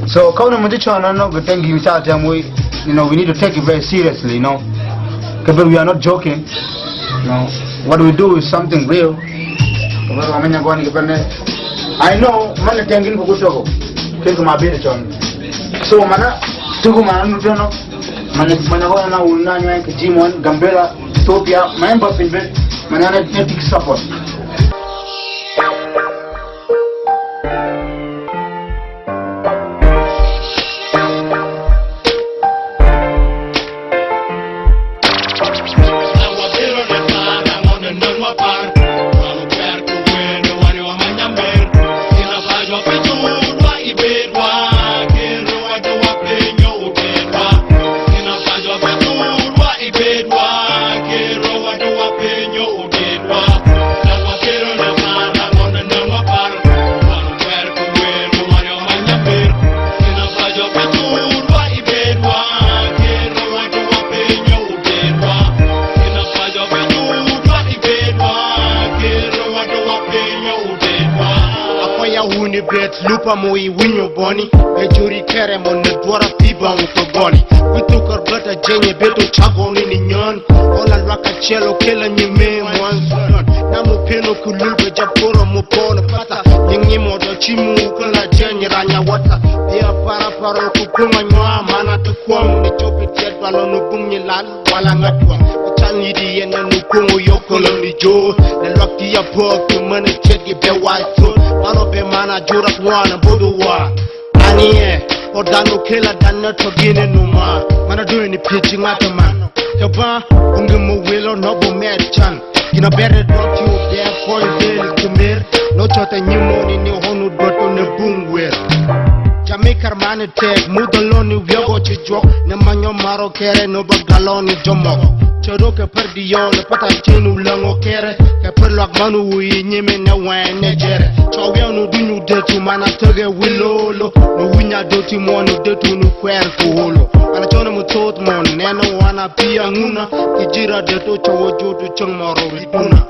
So kauna mudichana no gutengi misati amwe, we need to take it very seriously, because we are not joking. What we do is something real. I know man tengin ko gutoko kenko mabere chon. So mana tugu mana nutono mana ho na unanya ke Jimon Gambela Ethiopia member pinbe mana na ethnic support. Lupa moi winyo boni e juri kere mon ne dwara piba uko boni witu karbata jenye beto chago ni nyon ola raka chelo kela nyime mwanzon namu peno kulube japoro mupona pata nyingi modo chimu kala jenye ranya wata ya para kukunga nywa mana tukwam ni chopi tietwa lo nubungi lan wala ngatwa changi di yena nukungu yokolo ni jo le lokti ya poku mane chegi be waito mano be mana jura wana boduwa aniye odano kela danna togine numa mana do ni pitching atama kaba ungemo welo no bo merchan kina bere dot you there for del kumir no chota nyimoni ni honu doto ne bungwer Jamaica mane tek mudoloni wego chijo ne manyo maro kere no bagaloni jomo choro ke perdi yo le pata chenu lango kere ke perlo akmanu wi nyime ne wene jere chowe no dunyu detu mana toge wilolo no winya doti mono detu no kwer ko holo ana chona mutot mon neno wana pia nguna kijira detu chowo jotu chang maro widuna